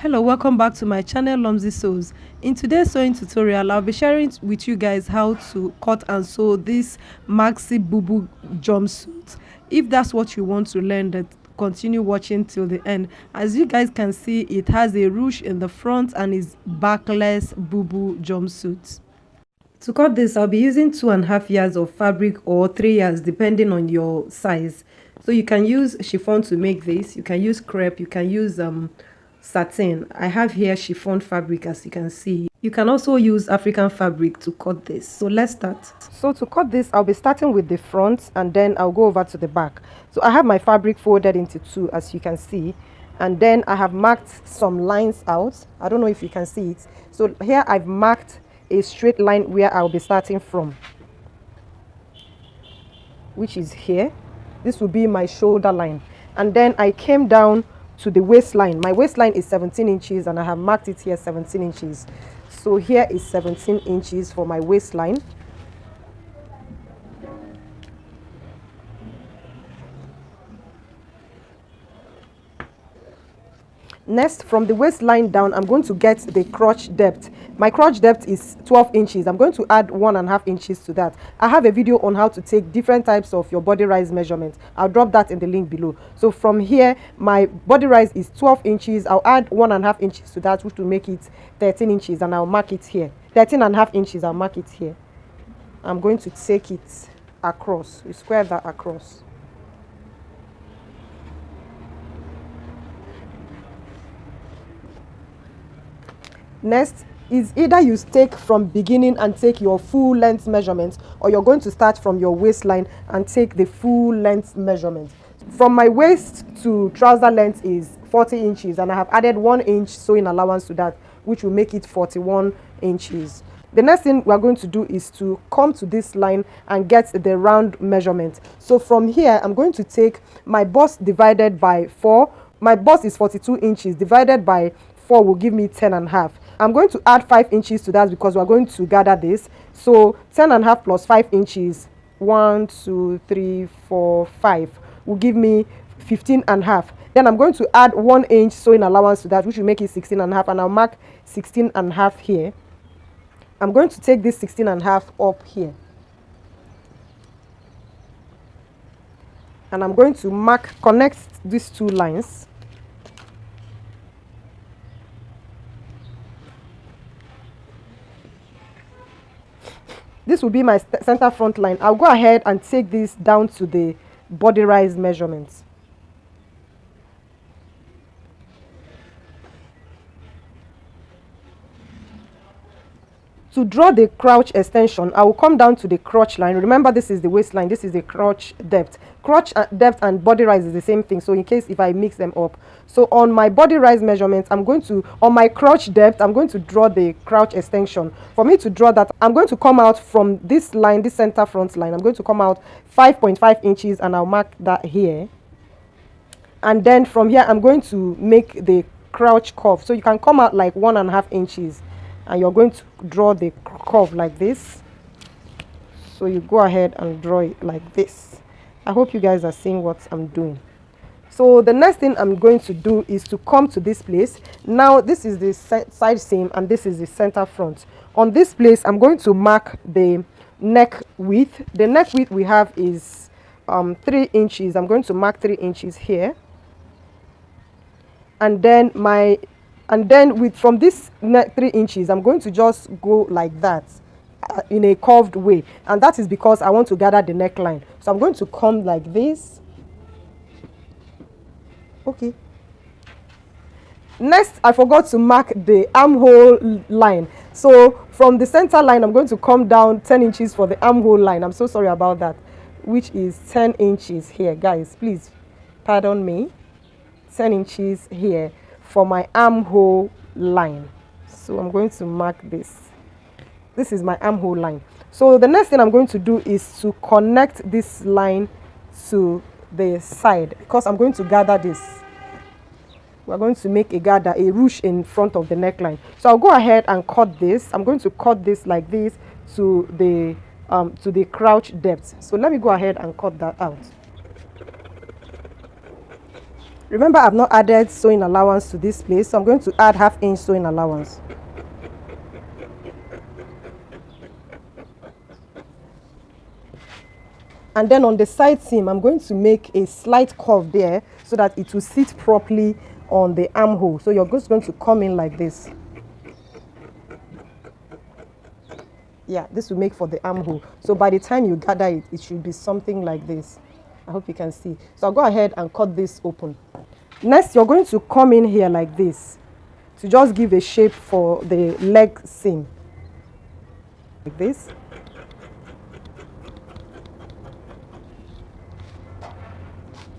Hello, welcome back to my channel Lomzy Sews. In today's sewing tutorial, I'll be sharing with you guys how to cut and sew this maxi bubu jumpsuit. If that's what you want to learn, then continue watching till the end. As you guys can see, it has a ruche in the front and is backless bubu jumpsuit. To cut this, I'll be using 2.5 yards of fabric or 3 yards depending on your size. So you can use chiffon to make this, you can use crepe, you can use satin. I have here chiffon fabric, as you can see. You can also use African fabric to cut this. So let's start. So to cut this, I'll be starting with the front and then I'll go over to the back. So I have my fabric folded into two, as you can see, and then I have marked some lines out. I don't know if you can see it. So here I've marked a straight line where I'll be starting from, which is here. This will be my shoulder line, and then I came down to the waistline. My waistline is 17 inches and I have marked it here 17 inches. So here is 17 inches for my waistline. Next, from the waistline down, I'm going to get the crotch depth. My crotch depth is 12 inches. I'm going to add 1.5 inches to that. I have a video on how to take different types of your body rise measurements. I'll drop that in the link below. So from here, my body rise is 12 inches. I'll add 1.5 inches to that, which will make it 13 inches, and I'll mark it here. 13.5 inches, I'll mark it here. I'm going to take it across. You square that across. Next is either you take from beginning and take your full length measurements, or you're going to start from your waistline and take the full length measurement. From my waist to trouser length is 40 inches, and I have added 1 inch sewing allowance to that, which will make it 41 inches. The next thing we're going to do is to come to this line and get the round measurement. So from here, I'm going to take my bust divided by 4. My bust is 42 inches. Divided by 4 will give me 10.5. I'm going to add 5 inches to that because we're going to gather this. So 10.5 plus 5 inches, 1, 2, 3, 4, 5, will give me 15.5. Then I'm going to add 1 inch sewing allowance to that, which will make it 16.5, and I'll mark 16.5 here. I'm going to take this 16.5 up here, and I'm going to connect these two lines. This will be my center front line. I'll go ahead and take this down to the body rise measurements. To draw the crouch extension, I will come down to the crotch line. Remember, this is the waistline, this is the crotch depth. Crotch depth and body rise is the same thing, so in case if I mix them up. So on my body rise measurements, on my crotch depth, I'm going to draw the crouch extension. For me to draw that, I'm going to come out from this line, this center front line. I'm going to come out 5.5 inches, and I'll mark that here. And then from here, I'm going to make the crouch curve. So you can come out like 1.5 inches. And you're going to draw the curve like this. So you go ahead and draw it like this. I hope you guys are seeing what I'm doing. So the next thing I'm going to do is to come to this place. Now this is the side seam and this is the center front. On this place, I'm going to mark the neck width. The neck width we have is 3 inches. I'm going to mark 3 inches here. And then from this 3 inches, I'm going to just go like that in a curved way, and that is because I want to gather the neckline. So I'm going to come like this. Okay. Next, I forgot to mark the armhole line. So from the center line, I'm going to come down 10 inches for the armhole line. I'm so sorry about that, which is 10 inches here, guys. Please pardon me. 10 inches here for my armhole line. So I'm going to mark this. This is my armhole line. So the next thing I'm going to do is to connect this line to the side, because I'm going to gather this. We're going to make a ruche in front of the neckline. So I'll go ahead and cut this. I'm going to cut this like this to the crouch depth. So let me go ahead and cut that out. Remember, I've not added sewing allowance to this place, so I'm going to add 1/2 inch sewing allowance. And then on the side seam, I'm going to make a slight curve there so that it will sit properly on the armhole. So you're just going to come in like this. Yeah, this will make for the armhole. So by the time you gather it, it should be something like this. I hope you can see. So I'll go ahead and cut this open. Next, you're going to come in here like this to just give a shape for the leg seam. Like this.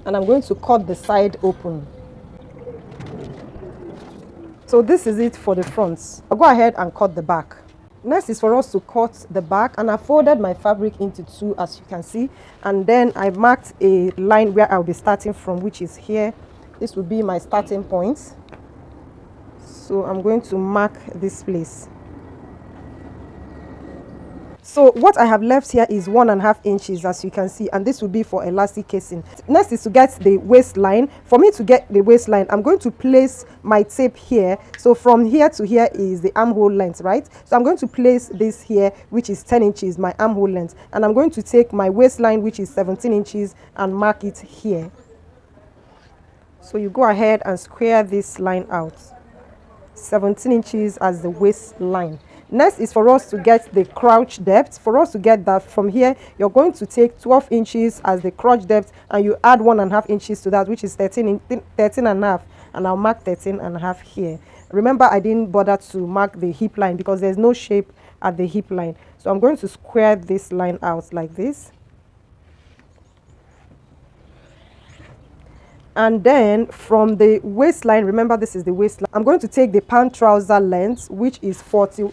And I'm going to cut the side open. So this is it for the front. I'll go ahead and cut the back. Next is for us to cut the back, and I folded my fabric into 2, as you can see, and then I marked a line where I'll be starting from, which is here. This will be my starting point. So I'm going to mark this place. So what I have left here is 1.5 inches, as you can see, and this will be for elastic casing. Next is to get the waistline. For me to get the waistline, I'm going to place my tape here. So from here to here is the armhole length, right? So I'm going to place this here, which is 10 inches, my armhole length, and I'm going to take my waistline, which is 17 inches, and mark it here. So you go ahead and square this line out. 17 inches as the waistline. Next is for us to get the crotch depth. For us to get that, from here you're going to take 12 inches as the crotch depth, and you add 1.5 inches to that, which is 13.5, and I'll mark 13.5 here. Remember, I didn't bother to mark the hip line because there's no shape at the hip line. So I'm going to square this line out like this. And then from the waistline, remember this is the waistline, I'm going to take the pant trouser length, which is 40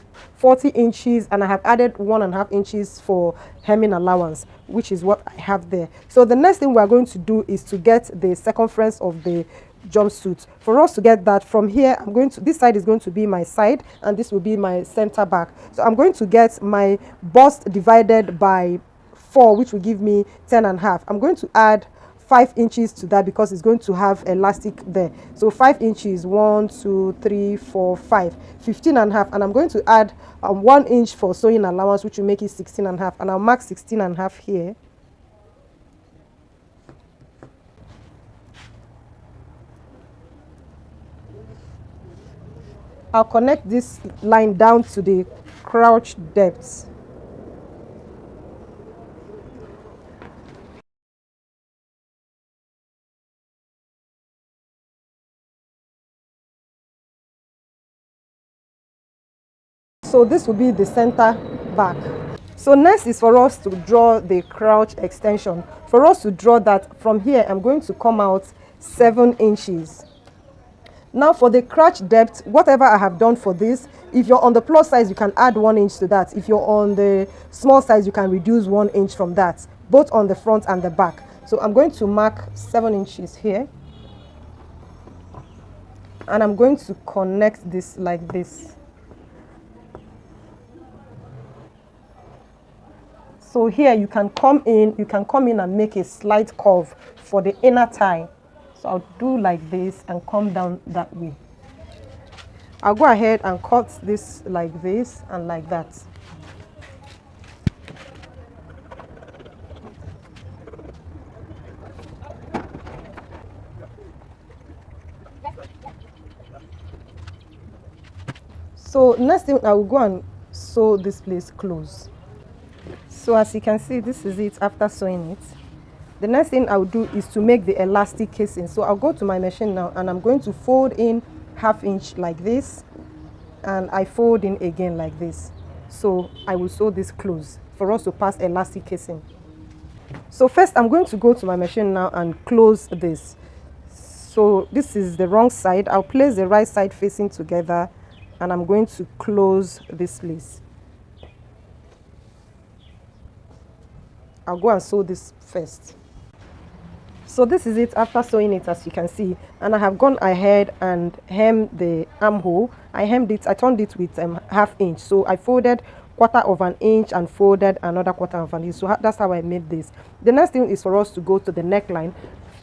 inches, and I have added 1.5 inches for hemming allowance, which is what I have there. So the next thing we are going to do is to get the circumference of the jumpsuit. For us to get that, from here I'm going to, this side is going to be my side and this will be my center back. So I'm going to get my bust divided by 4, which will give me 10.5. I'm going to add 5 inches to that because it's going to have elastic there. So 5 inches, 1 2 3 4 5, 15.5, and I'm going to add 1 inch for sewing allowance, which will make it 16.5, and I'll mark 16.5 here. I'll connect this line down to the crotch depth. So this will be the center back. So next is for us to draw the crotch extension. For us to draw that, from here I'm going to come out 7 inches. Now for the crotch depth, whatever I have done for this, if you're on the plus size, you can add 1 inch to that. If you're on the small size, you can reduce 1 inch from that, both on the front and the back. So I'm going to mark 7 inches here, and I'm going to connect this like this. So here you can come in and make a slight curve for the inner thigh. So I'll do like this and come down that way. I'll go ahead and cut this like this and like that. So next thing, I will go and sew this place close. So as you can see, this is it after sewing it. The next thing I will do is to make the elastic casing. So I'll go to my machine now and I'm going to fold in 1/2 inch like this, and I fold in again like this. So I will sew this close for us to pass elastic casing. So first I'm going to go to my machine now and close this. So this is the wrong side. I'll place the right side facing together and I'm going to close this place. I'll go and sew this first. So this is it after sewing it, as you can see, and I have gone ahead and hemmed the armhole. I hemmed it, I turned it with 1/2 inch. So I folded 1/4 inch and folded another 1/4 inch. So that's how I made this. The next thing is for us to go to the neckline.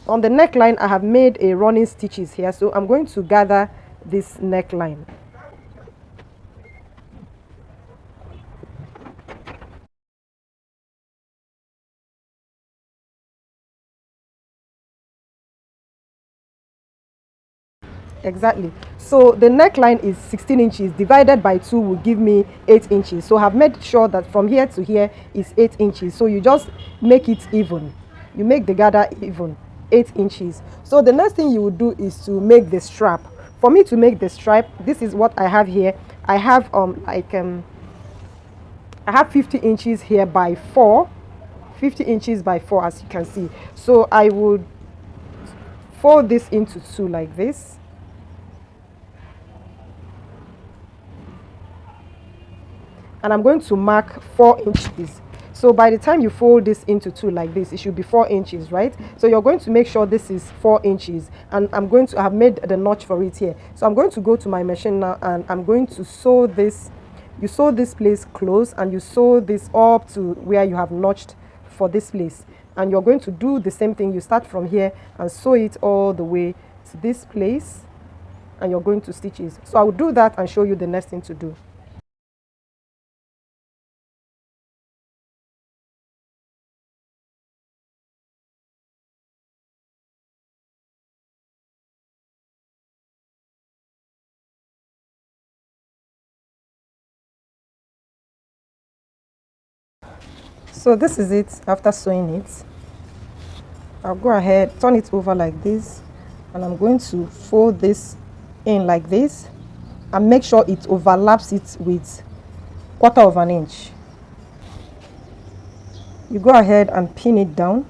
On the neckline, I have made a running stitches here, so I'm going to gather this neckline. Exactly. So the neckline is 16 inches divided by 2 will give me 8 inches. So I've made sure that from here to here is 8 inches. So you just make it even. You make the gather even, 8 inches. So the next thing you will do is to make the strap. For me to make the strap, this is what I have here. I have I have 50 inches here by 4, 50 inches by 4, as you can see. So I would fold this into 2 like this. And I'm going to mark 4 inches. So by the time you fold this into 2 like this, it should be 4 inches, right? So you're going to make sure this is 4 inches, and I'm going to have made the notch for it here. So I'm going to go to my machine now, and I'm going to sew this. You sew this place close, and you sew this up to where you have notched for this place, and you're going to do the same thing. You start from here and sew it all the way to this place, and you're going to stitches. So I will do that and show you the next thing to do. So this is it after sewing it. I'll go ahead, turn it over like this, and I'm going to fold this in like this and make sure it overlaps it with 1/4 of an inch. You go ahead and pin it down.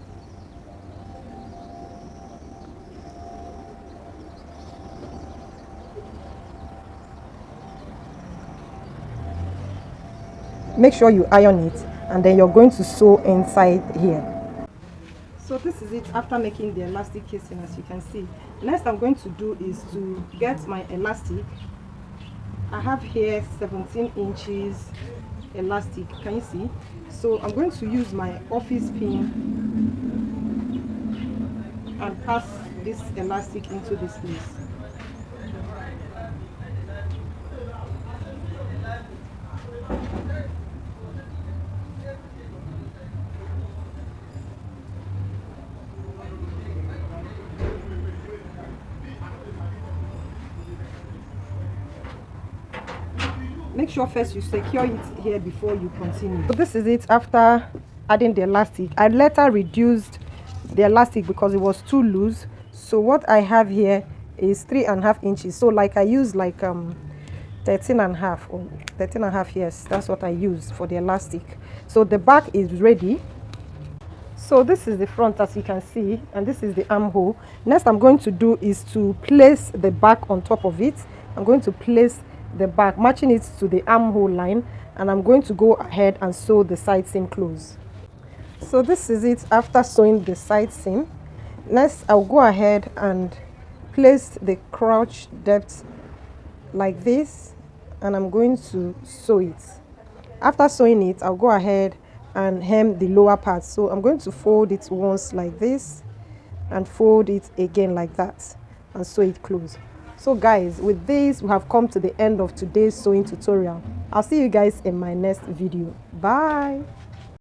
Make sure you iron it, and then you're going to sew inside here. So this is it after making the elastic casing, as you can see. Next I'm going to do is to get my elastic. I have here 17 inches elastic, can you see? So I'm going to use my office pin and pass this elastic into this place. Make sure first you secure it here before you continue. So this is it after adding the elastic. I later reduced the elastic because it was too loose. So what I have here is 3.5 inches. So like I use like 13.5 or 13.5, yes, that's what I use for the elastic. So the back is ready. So this is the front, as you can see, and this is the armhole. Next I'm going to do is to place the back on top of it. I'm going to place the back, matching it to the armhole line, and I'm going to go ahead and sew the side seam close. So this is it after sewing the side seam. Next I'll go ahead and place the crotch depth like this, and I'm going to sew it. After sewing it, I'll go ahead and hem the lower part. So I'm going to fold it once like this and fold it again like that and sew it close. So guys, with this we have come to the end of today's sewing tutorial. I'll see you guys in my next video. Bye.